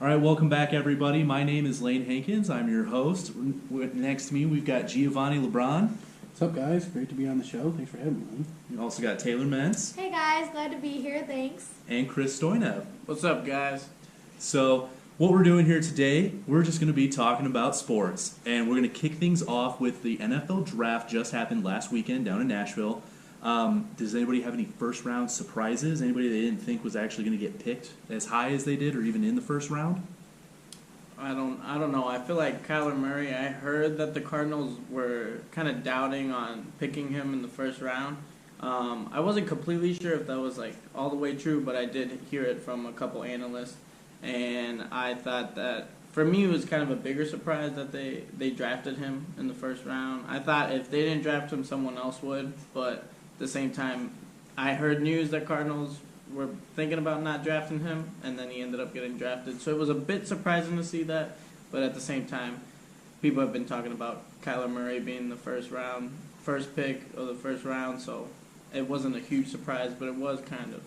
All right, welcome back, everybody. My name is Lane Hankins. I'm your host. Next to me, we've got Giovanni LeBron. What's up, guys? Great to be on the show. Thanks for having me. We also got Taylor Mentz. Hey guys, glad to be here. Thanks. And Chris Stoynev. What's up, guys? So, what we're doing here today, we're just going to be talking about sports. And we're going to kick things off with the NFL draft just happened last weekend down in Nashville. Does anybody have any first-round surprises? Anybody they didn't think was actually going to get picked as high as they did or even in the first round? I don't know. I feel like Kyler Murray, I heard that the Cardinals were kind of doubting on picking him in the first round. I wasn't completely sure if that was like all the way true, but I did hear it from a couple analysts. And I thought that, for me, it was kind of a bigger surprise that they drafted him in the first round. I thought if they didn't draft him, someone else would. But at the same time, I heard news that Cardinals were thinking about not drafting him, and then he ended up getting drafted. So it was a bit surprising to see that. But at the same time, people have been talking about Kyler Murray being the first pick of the first round. So it wasn't a huge surprise, but it was kind of.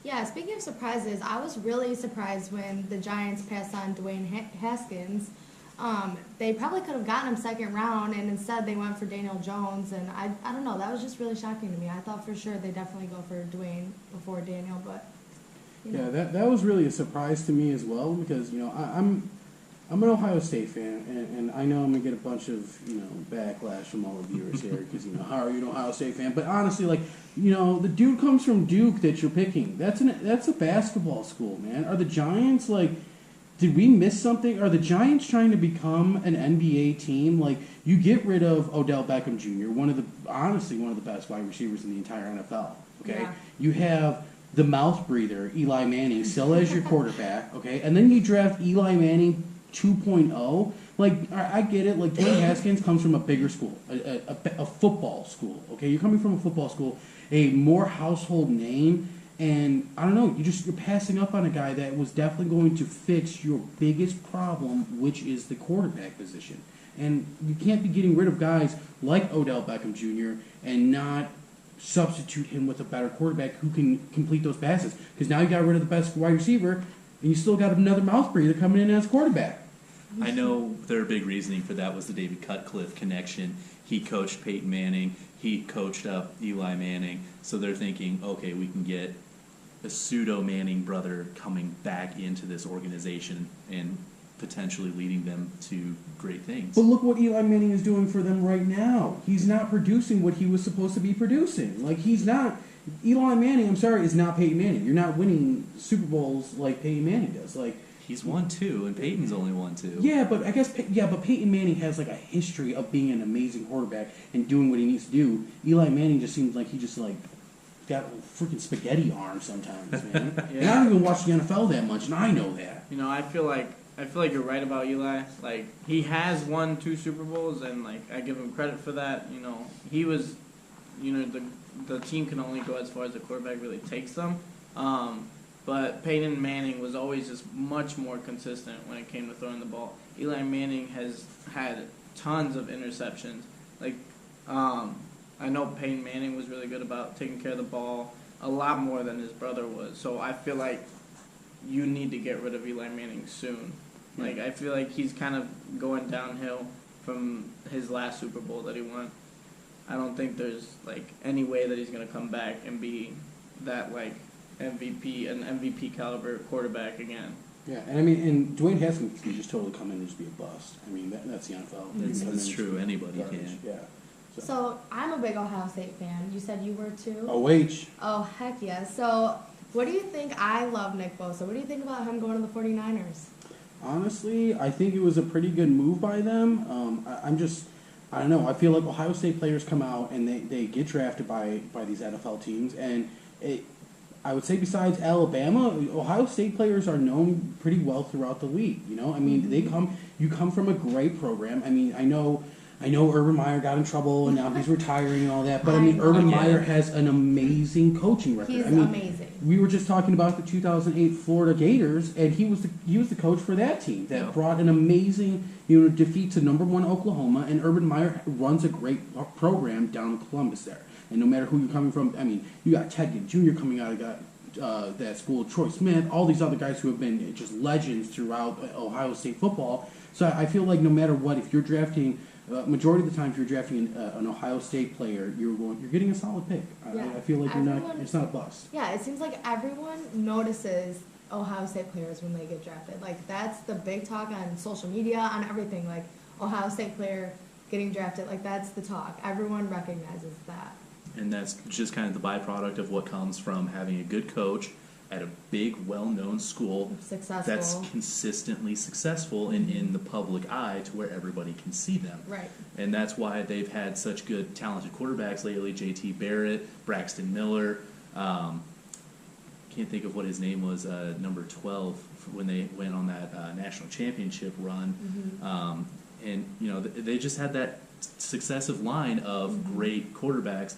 Yeah, speaking of surprises, I was really surprised when the Giants passed on Dwayne Haskins. They probably could have gotten him second round, and instead they went for Daniel Jones. And I don't know, that was just really shocking to me. I thought for sure they'd definitely go for Dwayne before Daniel, but Yeah, that was really a surprise to me as well because I'm an Ohio State fan, and I know I'm gonna get a bunch of backlash from all the viewers here because how are you an Ohio State fan? But honestly, the dude comes from Duke that you're picking. That's a basketball school, man. Are the Giants did we miss something? Are the Giants trying to become an NBA team? You get rid of Odell Beckham Jr., honestly one of the best wide receivers in the entire NFL. Okay, Yeah. You have the mouth breather Eli Manning still as your quarterback. Okay, and then you draft Eli Manning 2.0. I get it. Dwayne Haskins comes from a bigger school, a football school. Okay, you're coming from a football school, a more household name. And I don't know, you're passing up on a guy that was definitely going to fix your biggest problem, which is the quarterback position. And you can't be getting rid of guys like Odell Beckham Jr. and not substitute him with a better quarterback who can complete those passes. Because now you got rid of the best wide receiver, and you still got another mouth breather coming in as quarterback. I know their big reasoning for that was the David Cutcliffe connection. He coached Peyton Manning. He coached up Eli Manning. So they're thinking, okay, we can get a pseudo-Manning brother coming back into this organization and potentially leading them to great things. But look what Eli Manning is doing for them right now. He's not producing what he was supposed to be producing. He's not... Eli Manning, I'm sorry, is not Peyton Manning. You're not winning Super Bowls like Peyton Manning does. He's won 2, and Peyton's only won 2. Yeah, but but Peyton Manning has a history of being an amazing quarterback and doing what he needs to do. Eli Manning just seems like he just got a freaking spaghetti arm sometimes, man. Yeah. And I don't even watch the NFL that much, and I know that. I feel like you're right about Eli. He has won 2 Super Bowls, and I give him credit for that. He was, the team can only go as far as the quarterback really takes them. But Peyton Manning was always just much more consistent when it came to throwing the ball. Eli Manning has had tons of interceptions. I know Peyton Manning was really good about taking care of the ball a lot more than his brother was. So I feel like you need to get rid of Eli Manning soon. I feel like he's kind of going downhill from his last Super Bowl that he won. I don't think there's any way that he's going to come back and be that an MVP caliber quarterback again. Yeah, and Dwayne Haskins can just totally come in and just be a bust. That's the NFL. That's true. Anybody can. Yeah. So I'm a big Ohio State fan. You said you were too? OH. Oh, heck yeah. So what do you think? I love Nick Bosa. What do you think about him going to the 49ers? Honestly, I think it was a pretty good move by them. I don't know. I feel like Ohio State players come out and they get drafted by these NFL teams. And I would say besides Alabama, Ohio State players are known pretty well throughout the league. You come from a great program. I know Urban Meyer got in trouble and now he's retiring and all that, but Urban Meyer has an amazing coaching record. He's amazing. We were just talking about the 2008 Florida Gators, and he was the coach for that team that brought an amazing defeat to number 1 Oklahoma, and Urban Meyer runs a great program down in Columbus there. And no matter who you're coming from, you got Ted Ginn Jr. coming out of that school, Troy Smith, all these other guys who have been just legends throughout Ohio State football. So I feel like no matter what, if you're drafting, majority of the time, if you're drafting an Ohio State player, you're getting a solid pick. Yeah. I feel like it's not a bust. Yeah, it seems like everyone notices Ohio State players when they get drafted. Like, that's the big talk on social media, on everything. Like, Ohio State player getting drafted, like, that's the talk. Everyone recognizes that. And that's just kind of the byproduct of what comes from having a good coach at a big, well-known school Successful. that's consistently successful and in the public eye to where everybody can see them. Right. And that's why they've had such good, talented quarterbacks lately. J.T. Barrett, Braxton Miller. Can't think of what his name was, number 12, when they went on that national championship run. And, you know, they just had that successive line of great quarterbacks.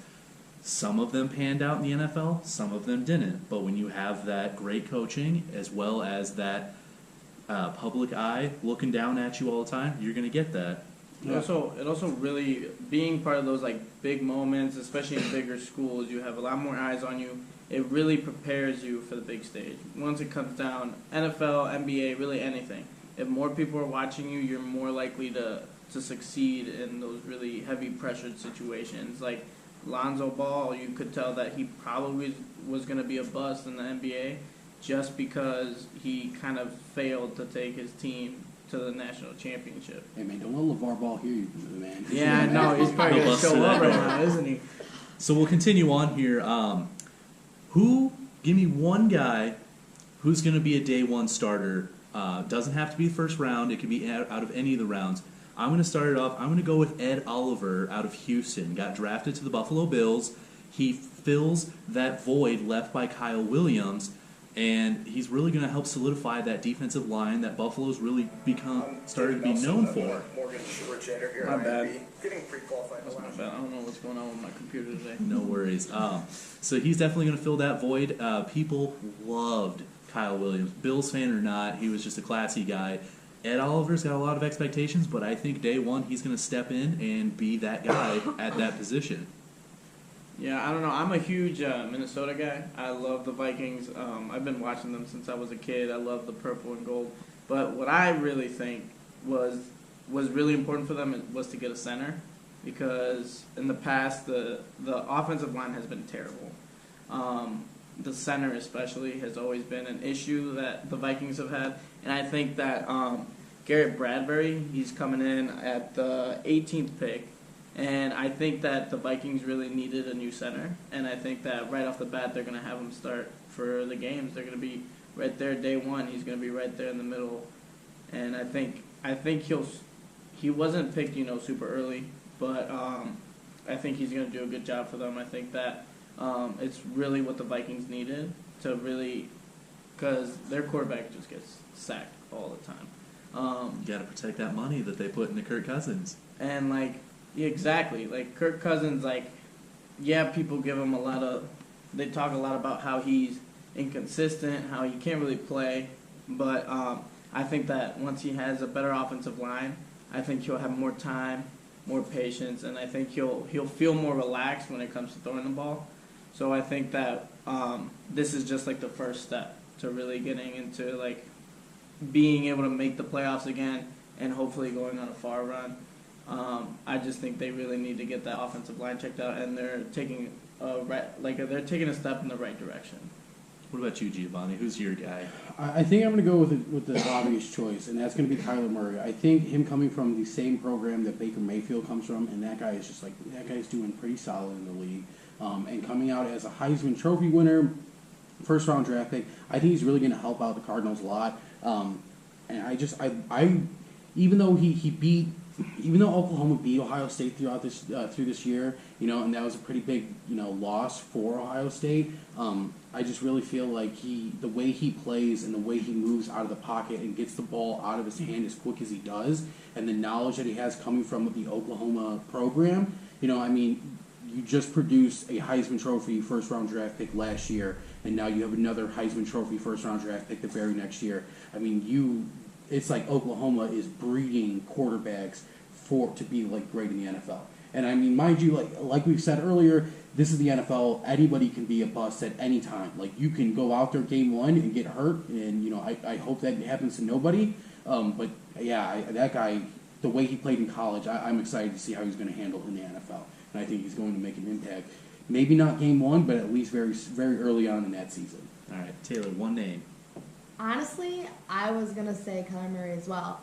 Some of them panned out in the NFL, some of them didn't. But when you have that great coaching as well as that public eye looking down at you all the time, you're going to get that. It also really, being part of those like big moments, especially in bigger schools, you have a lot more eyes on you. It really prepares you for the big stage. Once it comes down, NFL, NBA, really anything. If more people are watching you, you're more likely to succeed in those really heavy pressured situations. Like Lonzo Ball, you could tell that he probably was going to be a bust in the NBA just because he kind of failed to take his team to the national championship. Hey man, don't let LeVar Ball hear you, man. Yeah, I know. He's probably going to show up right now, isn't he? So we'll continue on here. Give me one guy who's going to be a day one starter. Doesn't have to be the first round. It could be out of any of the rounds. I'm going to start it off. I'm going to go with Ed Oliver out of Houston. Got drafted to the Buffalo Bills. He fills that void left by Kyle Williams, and he's really going to help solidify that defensive line that Buffalo's really started to be known for. Morgan Schwarzenegger here. My bad. Getting pre-qualified. That's my bad. I don't know what's going on with my computer today. No worries. So he's definitely going to fill that void. People loved Kyle Williams. Bills fan or not, he was just a classy guy. Ed Oliver's got a lot of expectations, but I think day one he's going to step in and be that guy at that position. Yeah, I don't know. I'm a huge Minnesota guy. I love the Vikings. I've been watching them since I was a kid. I love the purple and gold. But what I really think was really important for them was to get a center, because in the past the offensive line has been terrible. The center especially has always been an issue that the Vikings have had, and I think that Garrett Bradbury, he's coming in at the 18th pick, and I think that the Vikings really needed a new center, and I think that right off the bat they're going to have him start for the games. They're going to be right there day one. He's going to be right there in the middle, and I think he wasn't picked super early, but I think he's going to do a good job for them. I think that it's really what the Vikings needed to really, because their quarterback just gets sacked all the time. You got to protect that money that they put into Kirk Cousins. And exactly, Kirk Cousins, people give him they talk a lot about how he's inconsistent, how he can't really play, but I think that once he has a better offensive line, I think he'll have more time, more patience, and I think he'll feel more relaxed when it comes to throwing the ball. So I think that this is just the first step to really getting into being able to make the playoffs again and hopefully going on a far run. I just think they really need to get that offensive line checked out, and they're taking a step in the right direction. What about you, Giovanni? Who's your guy? I think I'm going to go with the obvious choice, and that's going to be Kyler Murray. I think him coming from the same program that Baker Mayfield comes from, and that guy is that guy's doing pretty solid in the league. And coming out as a Heisman Trophy winner, first round draft pick, I think he's really going to help out the Cardinals a lot. And even though Oklahoma beat Ohio State throughout through this year, and that was a pretty big loss for Ohio State. I just really feel like the way he plays and the way he moves out of the pocket and gets the ball out of his hand as quick as he does, and the knowledge that he has coming from the Oklahoma program, you just produced a Heisman Trophy first-round draft pick last year, and now you have another Heisman Trophy first-round draft pick the very next year. It's like Oklahoma is breeding quarterbacks to be great in the NFL. And mind you, like we've said earlier, this is the NFL. Anybody can be a bust at any time. Like, you can go out there game one and get hurt, and I hope that happens to nobody. But yeah, that guy, the way he played in college, I'm excited to see how he's going to handle in the NFL, and I think he's going to make an impact. Maybe not game one, but at least very very early on in that season. All right, Taylor, one name. Honestly, I was gonna say Kyler Murray as well.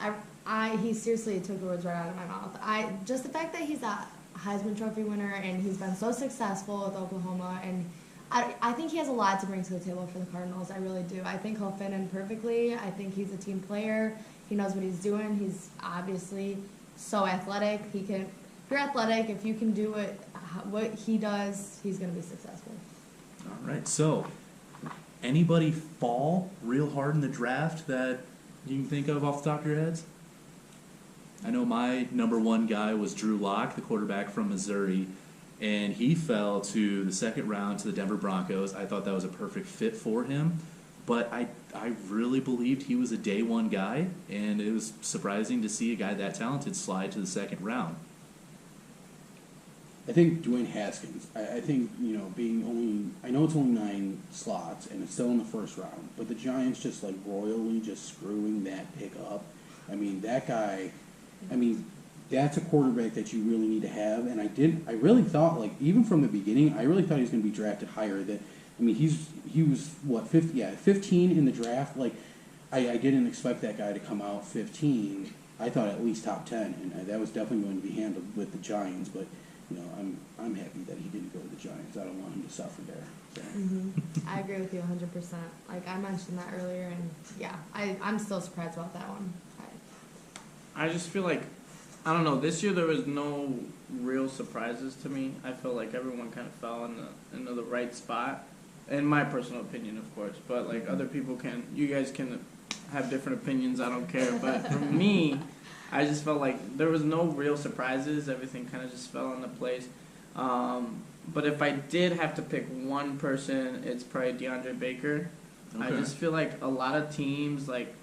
He seriously took the words right out of my mouth. Just the fact that he's a Heisman Trophy winner and he's been so successful with Oklahoma, and I think he has a lot to bring to the table for the Cardinals. I really do. I think he'll fit in perfectly. I think he's a team player. He knows what he's doing. He's obviously so athletic. If you're athletic, if you can do what he does, he's gonna be successful. All right, so anybody fall real hard in the draft that you can think of off the top of your heads? I know my number one guy was Drew Lock, the quarterback from Missouri, and he fell to the second round to the Denver Broncos. I thought that was a perfect fit for him, but I really believed he was a day one guy, and it was surprising to see a guy that talented slide to the second round. I think Dwayne Haskins. I think, I know it's only 9 slots and it's still in the first round, but the Giants just like royally just screwing that pick up. I mean, that guy, that's a quarterback that you really need to have. And I really thought, like, even from the beginning, I really thought he was going to be drafted higher. He was what, 15 in the draft. Like, I didn't expect that guy to come out 15. I thought at least top 10, and that was definitely going to be handled with the Giants, but I'm happy that he didn't go to the Giants. I don't want him to suffer there. So. I agree with you 100%. Like, I mentioned that earlier, and yeah, I'm still surprised about that one. I just feel like, I don't know, this year there was no real surprises to me. I feel like everyone kind of fell into the right spot, in my personal opinion, of course. But, like, other people you guys can have different opinions, I don't care. But for me, I just felt like there was no real surprises. Everything kind of just fell into place. But if I did have to pick one person, it's probably DeAndre Baker. Okay. I just feel like a lot of teams, like,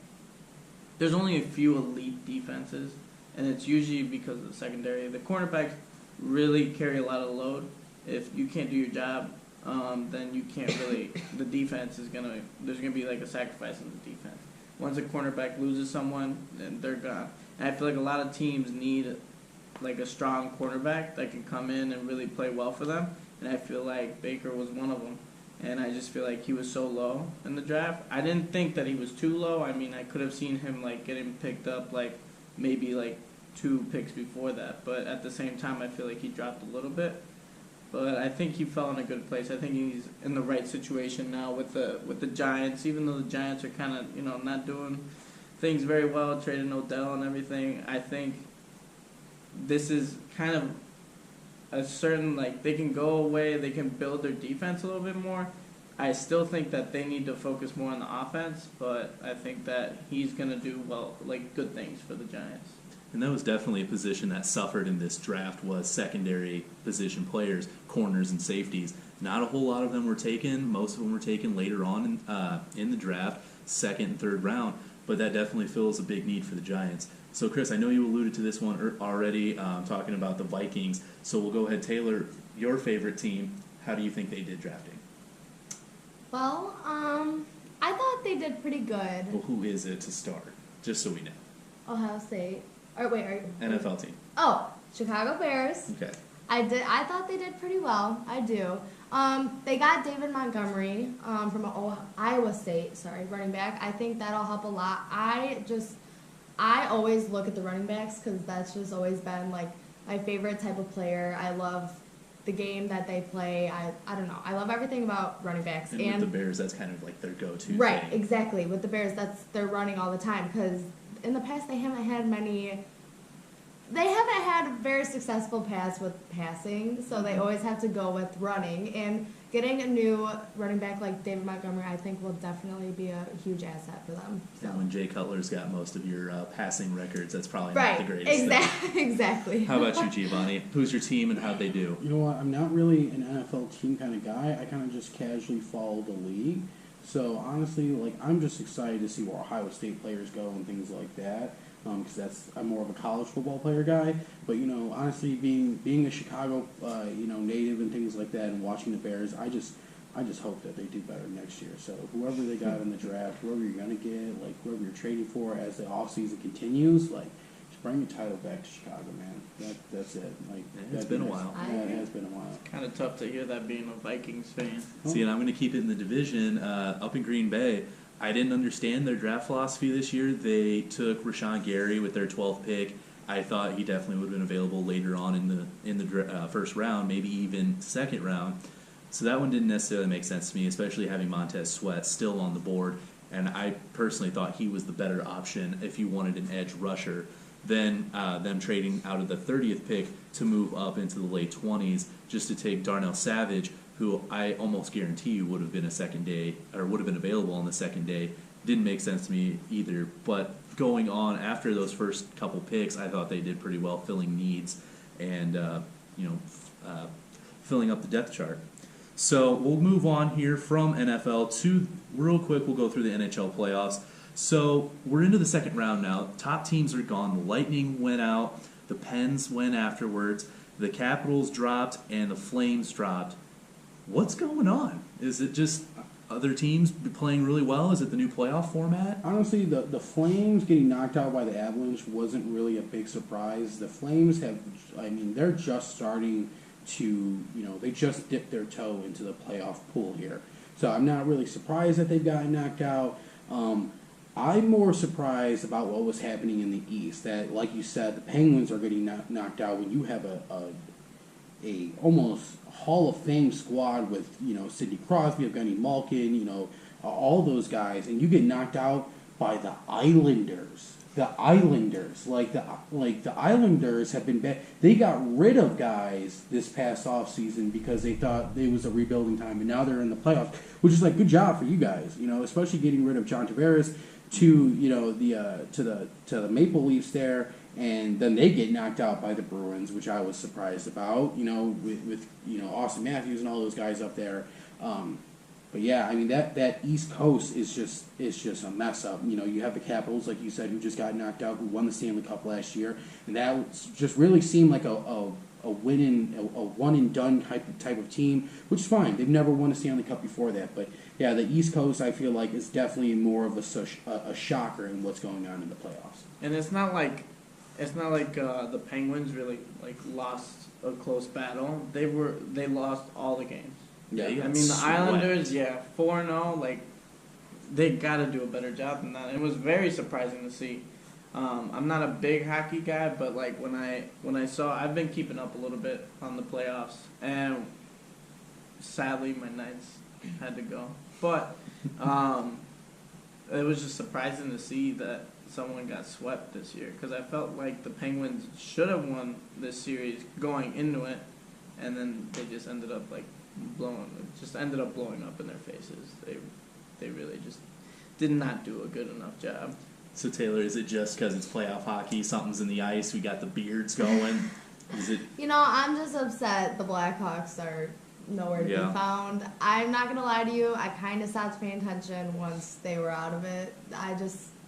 there's only a few elite defenses, and it's usually because of the secondary. The cornerbacks really carry a lot of load. If you can't do your job, then you can't really. The defense there's gonna be like a sacrifice in the defense. Once a cornerback loses someone, then they're gone. And I feel like a lot of teams need like a strong cornerback that can come in and really play well for them. And I feel like Baker was one of them. And I just feel like he was so low in the draft. I didn't think that he was too low. I mean, I could have seen him like getting picked up like maybe like 2 picks before that. But at the same time, I feel like he dropped a little bit. But I think he fell in a good place. I think he's in the right situation now with the Giants. Even though the Giants are kind of not doing things very well, trading Odell and everything. I think this is kind of a certain, like, they can go away, they can build their defense a little bit more. I still think that they need to focus more on the offense, but I think that he's going to do well, like, good things for the Giants. And that was definitely a position that suffered in this draft was secondary position players, corners and safeties. Not a whole lot of them were taken. Most of them were taken later on in the draft, second and third round, but that definitely fills a big need for the Giants. So, Chris, I know you alluded to this one already, talking about the Vikings. So we'll go ahead. Taylor, your favorite team, how do you think they did drafting? Well, I thought they did pretty good. Well, who is it to start, just so we know? Ohio State. Or wait, are you? NFL team. Oh, Chicago Bears. Okay. I thought they did pretty well. I do. They got David Montgomery from Iowa State. Sorry, running back. I think that'll help a lot. I always look at the running backs because that's just always been like my favorite type of player. I love the game that they play. I don't know. I love everything about running backs. And with the Bears, that's kind of like their go-to right, thing. exactly. With the Bears, they're running all the time because in the past they haven't had very successful paths with passing, so they always have to go with running. And getting a new running back like David Montgomery, I think, will definitely be a huge asset for them. So. And when Jay Cutler's got most of your passing records, that's probably not the greatest thing. Exactly. How about you, Giovanni? Who's your team and how'd they do? You know what? I'm not really an NFL team kind of guy. I kind of just casually follow the league. So honestly, like, I'm just excited to see where Ohio State players go and things like that. because I'm more of a college football player guy. But honestly, being a Chicago native and things like that, and watching the Bears, I just hope that they do better next year. So whoever they got in the draft, whoever you're gonna get, like whoever you're trading for as the offseason continues, like just bring the title back to Chicago, man. That's it. Like It's been a while. Yeah, it has been a while. Kind of tough to hear that being a Vikings fan. See, and I'm going to keep it in the division up in Green Bay. I didn't understand their draft philosophy this year. They took Rashawn Gary with their 12th pick. I thought he definitely would have been available later on in the first round, maybe even second round. So that one didn't necessarily make sense to me, especially having Montez Sweat still on the board. And I personally thought he was the better option if you wanted an edge rusher than them trading out of the 30th pick to move up into the late 20s just to take Darnell Savage, who I almost guarantee you would have been a second day or would have been available on the second day. Didn't make sense to me either. But going on after those first couple picks, I thought they did pretty well filling needs and filling up the depth chart. So we'll move on here from NFL to real quick. We'll go through the NHL playoffs. So we're into the second round now. Top teams are gone. The Lightning went out. The Pens went afterwards. The Capitals dropped and the Flames dropped. What's going on? Is it just other teams playing really well? Is it the new playoff format? Honestly, the Flames getting knocked out by the Avalanche wasn't really a big surprise. The Flames they're just starting to, they just dipped their toe into the playoff pool here. So I'm not really surprised that they've gotten knocked out. I'm more surprised about what was happening in the East. That, like you said, the Penguins are getting knocked out when you have a almost Hall of Fame squad with Sidney Crosby, Evgeny Malkin, all those guys, and you get knocked out by the Islanders. The Islanders, the Islanders have been bad. They got rid of guys this past offseason because they thought it was a rebuilding time, and now they're in the playoffs, which is good job for you guys. Especially getting rid of John Tavares to the Maple Leafs there, and then they get knocked out by the Bruins, which I was surprised about. With Austin Matthews and all those guys up there. But yeah, that East Coast is just a mess up. You have the Capitals, like you said, who just got knocked out, who won the Stanley Cup last year, and that just really seemed like a one and done type of team, which is fine. They've never won a Stanley Cup before that, but yeah, the East Coast I feel like is definitely more of a shocker in what's going on in the playoffs. And it's not like the Penguins really lost a close battle. They lost all the games. Yeah, They got The swept. Islanders, 4-0, they got to do a better job than that. It was very surprising to see. I'm not a big hockey guy, but when I saw, I've been keeping up a little bit on the playoffs, and sadly my Knights had to go. But it was just surprising to see that someone got swept this year, because I felt like the Penguins should have won this series going into it, and then they just ended up blowing up in their faces. They really just did not do a good enough job. So Taylor, is it just because it's playoff hockey? Something's in the ice. We got the beards going. Is it? I'm just upset the Blackhawks are nowhere to be found. I'm not gonna lie to you. I kind of stopped paying attention once they were out of it.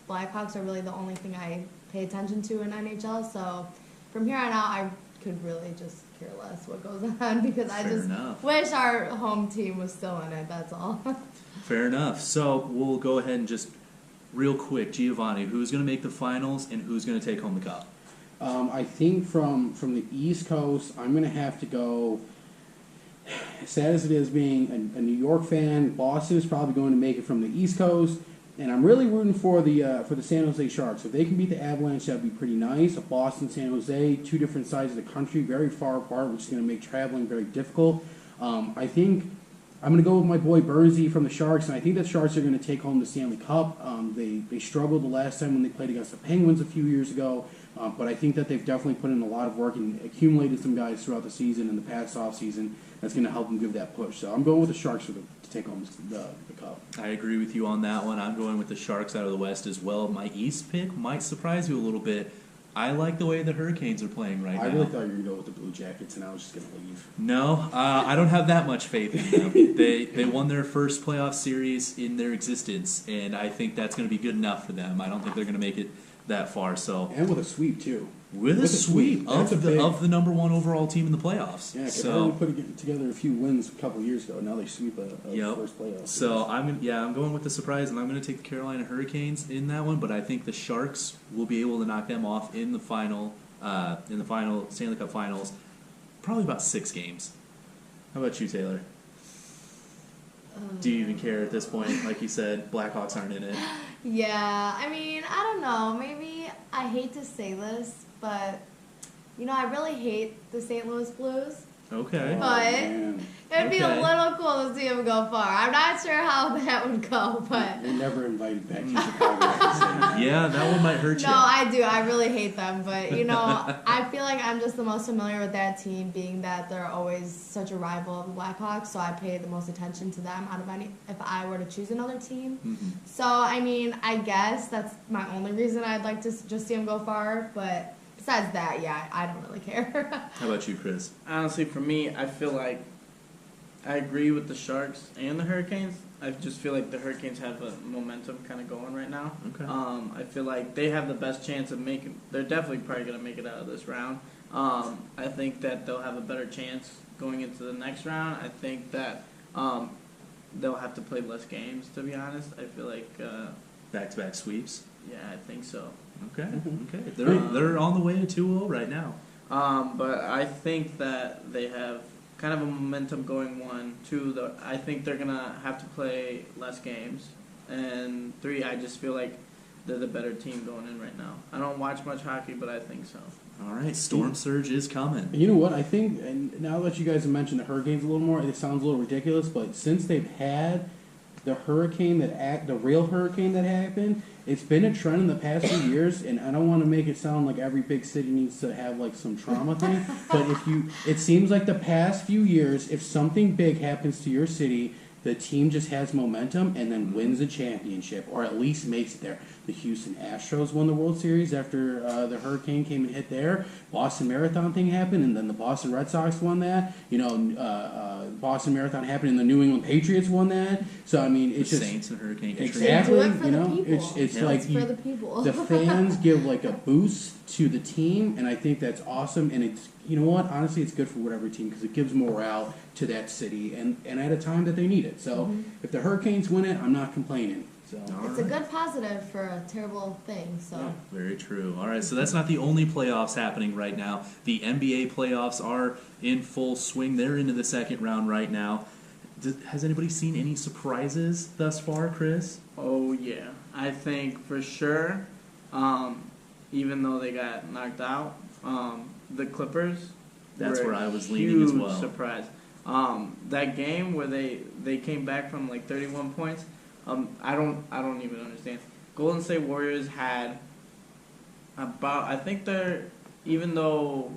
Blackhawks are really the only thing I pay attention to in NHL. So from here on out, I could really just care less what goes on because I Fair just enough. wish our home team was still in it. That's all. Fair enough. So we'll go ahead and just real quick, Giovanni, who's going to make the finals and who's going to take home the cup? I think from the East Coast, I'm going to have to go. As sad as it is being a New York fan, Boston is probably going to make it from the East Coast, and I'm really rooting for the San Jose Sharks. If they can beat the Avalanche, that'd be pretty nice. Boston, San Jose, two different sides of the country, very far apart, which is going to make traveling very difficult. I think I'm going to go with my boy Bernsey from the Sharks, and I think the Sharks are going to take home the Stanley Cup. They struggled the last time when they played against the Penguins a few years ago, but I think that they've definitely put in a lot of work and accumulated some guys throughout the season and the past offseason that's going to help them give that push. So I'm going with the Sharks to take home the Cup. I agree with you on that one. I'm going with the Sharks out of the West as well. My East pick might surprise you a little bit. I like the way the Hurricanes are playing right now. I really thought you were going to go with the Blue Jackets, and I was just going to leave. No, I don't have that much faith in them. They won their first playoff series in their existence, and I think that's going to be good enough for them. I don't think they're going to make it that far. So And with a sweep too. with a sweep That's a of big- the number one overall team in the playoffs. Yeah, so put together a few wins a couple years ago. Now they sweep a Yep. first playoff. So I'm going with the surprise, and I'm going to take the Carolina Hurricanes in that one. But I think the Sharks will be able to knock them off in the final Stanley Cup Finals, probably about 6 games. How about you, Taylor? Do you even care at this point? Like you said, Blackhawks aren't in it. Yeah, I mean, I don't know. Maybe I hate to say this, but I really hate the St. Louis Blues. Okay. But man. it'd be a Okay. little cool to see them go far. I'm not sure how that would go, but They're never invited back to Chicago. I can say that. Yeah, that one might hurt no, you. I do. I really hate them, but I feel like I'm just the most familiar with that team, being that they're always such a rival of the Blackhawks. So I pay the most attention to them out of any. If I were to choose another team, so I mean, I guess that's my only reason I'd like to just see them go far. But besides that, yeah, I don't really care. How about you, Chris? Honestly, for me, I feel like I agree with the Sharks and the Hurricanes. I just feel like the Hurricanes have a momentum kind of going right now. Okay. I feel like they have the best chance of making. They're definitely probably going to make it out of this round. I think that they'll have a better chance going into the next round. I think that they'll have to play less games. To be honest, I feel like Back-to-back sweeps. yeah, I think so. Okay. Okay. They're on the way to 2-0 right now. But I think that they have kind of a momentum going 1, 2. I think they're gonna have to play less games, and 3. I just feel like they're the better team going in right now. I don't watch much hockey, but I think so. All right. Storm surge is coming. You know what? I think, and now that you guys have mentioned the Hurricanes a little more, it sounds a little ridiculous, but since they've had the real hurricane that happened, it's been a trend in the past few years, and I don't want to make it sound like every big city needs to have like some trauma thing, but it seems like the past few years, if something big happens to your city, the team just has momentum and then wins a championship, or at least makes it there. The Houston Astros won the World Series after the hurricane came and hit there. Boston Marathon thing happened, and then the Boston Red Sox won that. Boston Marathon happened, and the New England Patriots won that. So I mean, it's The just Saints and Hurricane Katrina. exactly. They do it for You the know, people. it's Yeah. like It's for the people. the fans give like a boost to the team, and I think that's awesome. And it's, you know what, honestly, it's good for whatever team because it gives morale to that city, and at a time that they need it. So if the Hurricanes win it, I'm not complaining. So All It's a right. good positive for a terrible thing. So Yeah. Very true. All right, so that's not the only playoffs happening right now. The NBA playoffs are in full swing. They're into the second round right now. Has anybody seen any surprises thus far, Chris? Oh yeah, I think for sure. Even though they got knocked out, the Clippers. That's were where I was a leaning as huge well. Surprise. That game where they came back from like 31 points. I don't even understand. Golden State Warriors had I think they're, even though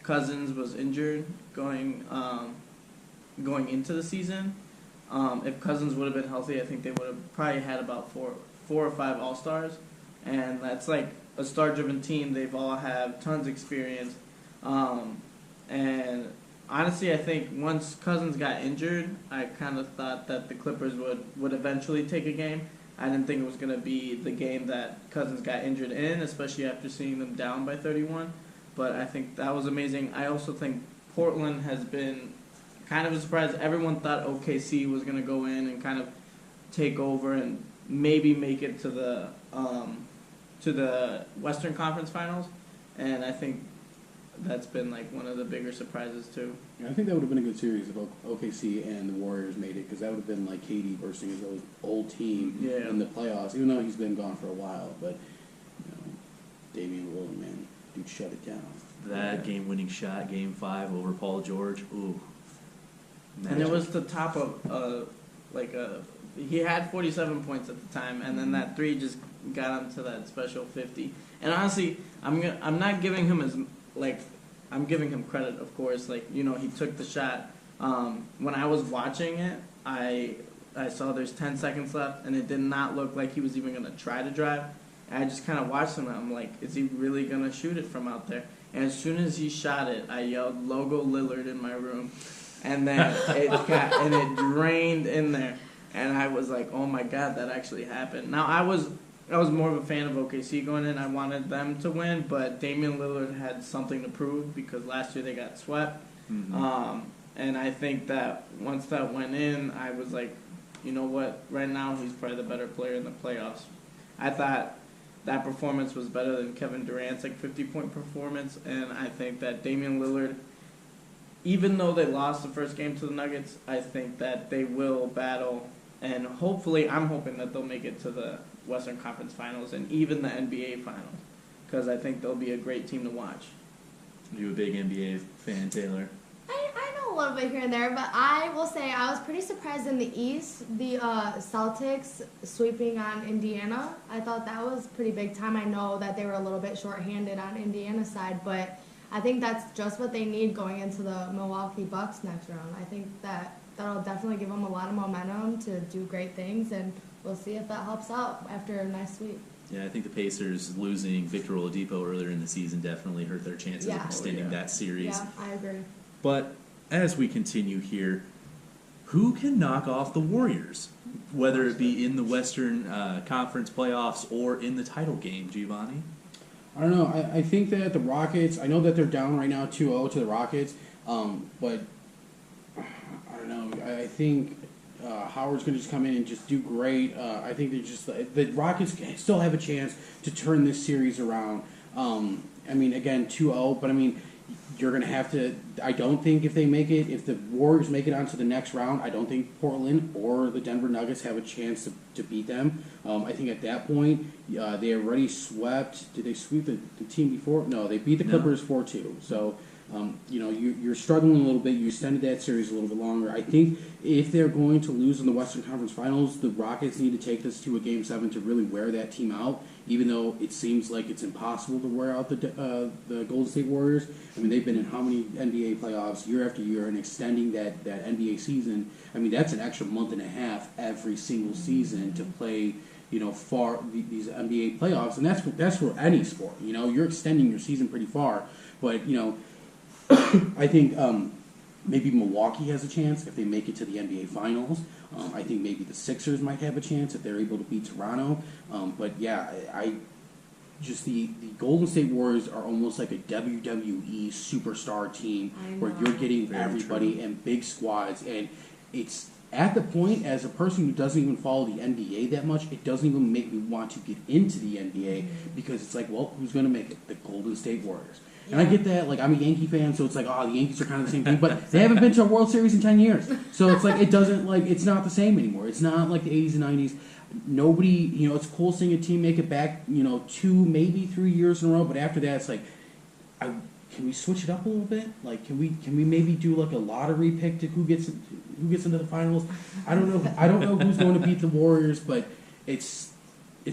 Cousins was injured going into the season. If Cousins would have been healthy, I think they would have probably had about four or five All-Stars, and that's like a star-driven team. They've all have tons of experience, and honestly, I think once Cousins got injured, I kind of thought that the Clippers would eventually take a game. I didn't think it was going to be the game that Cousins got injured in, especially after seeing them down by 31. But I think that was amazing. I also think Portland has been kind of a surprise. Everyone thought OKC was going to go in and kind of take over and maybe make it to the Western Conference Finals, and I think that's been like one of the bigger surprises too. I think that would have been a good series if OKC and the Warriors made it, because that would have been like KD versus his old team Yeah. in the playoffs, even though he's been gone for a while. But Damian Lillard, man, dude, shut it down. That game-winning shot, Game 5 over Paul George. Ooh. And it was the top of he had 47 points at the time, and then that three just got him to that special 50. And honestly, I'm not giving him I'm giving him credit, of course. He took the shot. When I was watching it, I saw there's 10 seconds left, and it did not look like he was even going to try to drive. And I just kind of watched him, and I'm like, is he really going to shoot it from out there? And as soon as he shot it, I yelled, "Logo Lillard" in my room. And then it drained in there. And I was like, oh my God, that actually happened. Now, I was I was more of a fan of OKC going in. I wanted them to win, but Damian Lillard had something to prove because last year they got swept. And I think that once that went in, I was like, you know what? Right now, he's probably the better player in the playoffs. I thought that performance was better than Kevin Durant's 50-point performance, and I think that Damian Lillard, even though they lost the first game to the Nuggets, I think that they will battle, and hopefully, I'm hoping that they'll make it to the Western Conference Finals and even the NBA Finals, because I think they'll be a great team to watch. Are you a big NBA fan, Taylor? I know a little bit here and there, but I will say I was pretty surprised in the East, the Celtics sweeping on Indiana. I thought that was pretty big time. I know that they were a little bit shorthanded on Indiana's side, but I think that's just what they need going into the Milwaukee Bucks next round. I think that'll definitely give them a lot of momentum to do great things, and we'll see if that helps out after a nice sweep. Yeah, I think the Pacers losing Victor Oladipo earlier in the season definitely hurt their chances of Yeah. extending that series. Yeah, I agree. But as we continue here, who can knock off the Warriors? Whether it be in the Western Conference playoffs or in the title game, Giovanni? I don't know. I think that the Rockets, I know that they're down right now 2-0 to the Rockets, but I don't know. I think Howard's going to just come in and just do great. I think the Rockets still have a chance to turn this series around. I mean, again, 2-0, but I mean, you're going to have to. I don't think if the Warriors make it onto the next round, I don't think Portland or the Denver Nuggets have a chance to beat them. I think at that point, they already swept. Did they sweep the team before? No, they beat the Clippers 4-2. So, you're struggling a little bit. You extended that series a little bit longer. I think if they're going to lose in the Western Conference Finals, the Rockets need to take this to a Game 7 to really wear that team out, even though it seems like it's impossible to wear out the Golden State Warriors. I mean, they've been in how many NBA playoffs year after year, and extending that NBA season, I mean, that's an extra month and a half every single season to play, these NBA playoffs, and that's for any sport. You're extending your season pretty far, but, I think maybe Milwaukee has a chance if they make it to the NBA Finals. I think maybe the Sixers might have a chance if they're able to beat Toronto. But yeah, the Golden State Warriors are almost like a WWE superstar team where you're getting Very everybody true. in big squads, and it's at the point, as a person who doesn't even follow the NBA that much, it doesn't even make me want to get into the NBA because it's like, well, who's going to make it? The Golden State Warriors. And I get that, like, I'm a Yankee fan, so it's like, the Yankees are kind of the same thing, but they haven't been to a World Series in 10 years. So it's like, it's not the same anymore. It's not like the 80s and 90s. Nobody, it's cool seeing a team make it back, 2, maybe 3 years in a row, but after that, it's like, can we switch it up a little bit? Like, can we maybe do like a lottery pick to who gets into the finals? I don't know who's going to beat the Warriors, but it's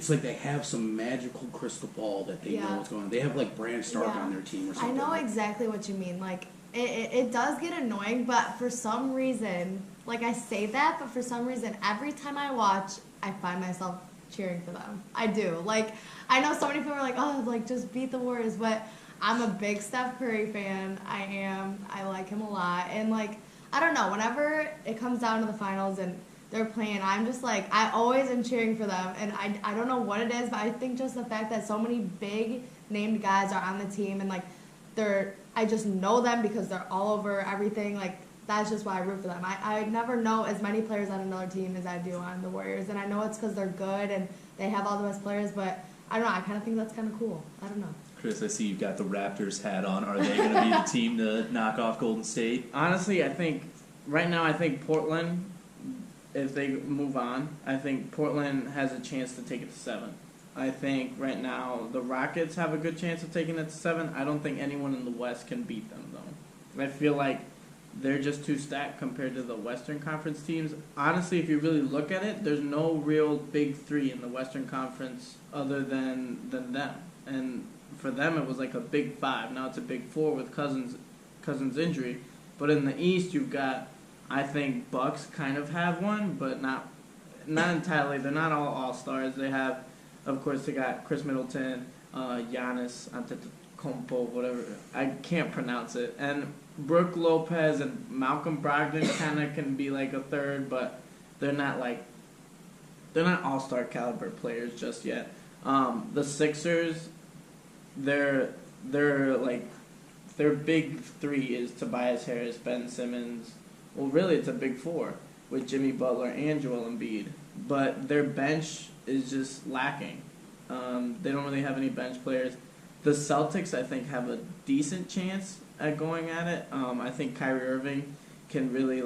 like they have some magical crystal ball that they know what's going on. They have like Bran Stark on their team or something. I know exactly what you mean. Like, it does get annoying, but for some reason, like I say that, but for some reason, every time I watch, I find myself cheering for them. I do. Like, I know so many people are like, oh, like, just beat the Warriors, but I'm a big Steph Curry fan. I like him a lot. And, like, I don't know, whenever it comes down to the finals and they're playing, I'm just like, I always am cheering for them. And I don't know what it is, but I think just the fact that so many big named guys are on the team and, like, I just know them because they're all over everything. Like, that's just why I root for them. I never know as many players on another team as I do on the Warriors. And I know it's because they're good and they have all the best players, but I don't know, I kind of think that's kind of cool. I don't know. Chris, I see you've got the Raptors hat on. Are they going to be the team to knock off Golden State? Honestly, I think Portland, if they move on, I think Portland has a chance to take it to 7. I think right now the Rockets have a good chance of taking it to 7. I don't think anyone in the West can beat them, though. I feel like they're just too stacked compared to the Western Conference teams. Honestly, if you really look at it, there's no real big 3 in the Western Conference other than them. And for them, it was like a big 5. Now it's a big 4 with Cousins' injury. But in the East, you've got, I think, Bucks kind of have one, but not entirely. They're not all stars. They have, of course, they got Chris Middleton, Giannis Antetokounmpo, whatever. I can't pronounce it. And Brook Lopez and Malcolm Brogdon kind of can be like a third, but they're not like all-star caliber players just yet. The Sixers, their big three is Tobias Harris, Ben Simmons. Well, really, it's a big four with Jimmy Butler and Joel Embiid. But their bench is just lacking. They don't really have any bench players. The Celtics, I think, have a decent chance at going at it. I think Kyrie Irving can really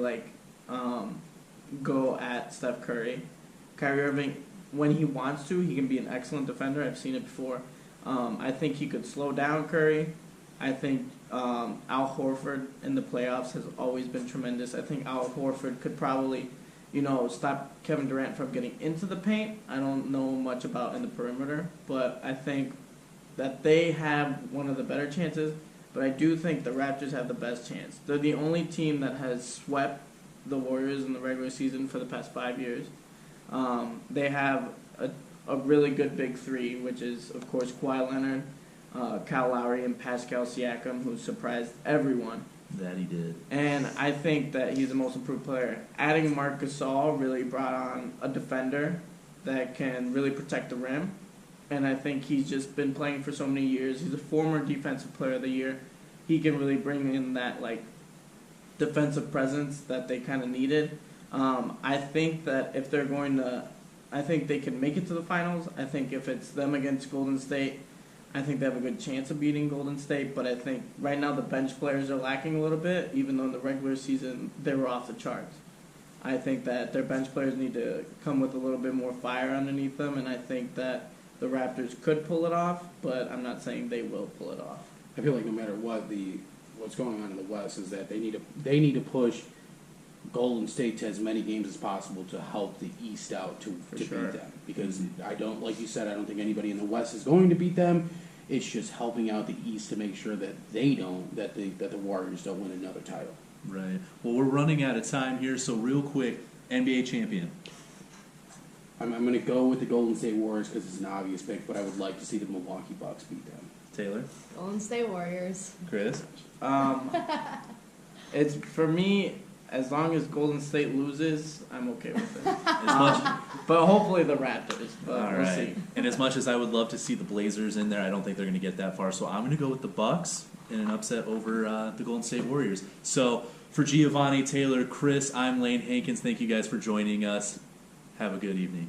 go at Steph Curry. Kyrie Irving, when he wants to, he can be an excellent defender. I've seen it before. I think he could slow down Curry. I think Al Horford in the playoffs has always been tremendous. I think Al Horford could probably, stop Kevin Durant from getting into the paint. I don't know much about in the perimeter, but I think that they have one of the better chances. But I do think the Raptors have the best chance. They're the only team that has swept the Warriors in the regular season for the past 5 years. They have a really good big three, which is, of course, Kawhi Leonard, Kyle Lowry, and Pascal Siakam, who surprised everyone. That he did. And I think that he's the most improved player. Adding Marc Gasol really brought on a defender that can really protect the rim. And I think he's just been playing for so many years. He's a former defensive player of the year. He can really bring in that defensive presence that they kind of needed. I think that if they're going to, I think they can make it to the finals. I think if it's them against Golden State, I think they have a good chance of beating Golden State. But I think right now the bench players are lacking a little bit, even though in the regular season they were off the charts. I think that their bench players need to come with a little bit more fire underneath them, and I think that the Raptors could pull it off, but I'm not saying they will pull it off. I feel like no matter what's going on in the West is that they need to push Golden State to as many games as possible to help the East out to beat them. Because I don't, like you said, I don't think anybody in the West is going to beat them. It's just helping out the East to make sure that the Warriors don't win another title. Right. Well, we're running out of time here, so real quick, NBA champion. I'm going to go with the Golden State Warriors because it's an obvious pick, but I would like to see the Milwaukee Bucks beat them. Taylor? Golden State Warriors. Chris? It's for me. As long as Golden State loses, I'm okay with it. But hopefully the Raptors. But we'll see. And as much as I would love to see the Blazers in there, I don't think they're going to get that far. So I'm going to go with the Bucks in an upset over the Golden State Warriors. So for Giovanni, Taylor, Chris, I'm Lane Hankins. Thank you guys for joining us. Have a good evening.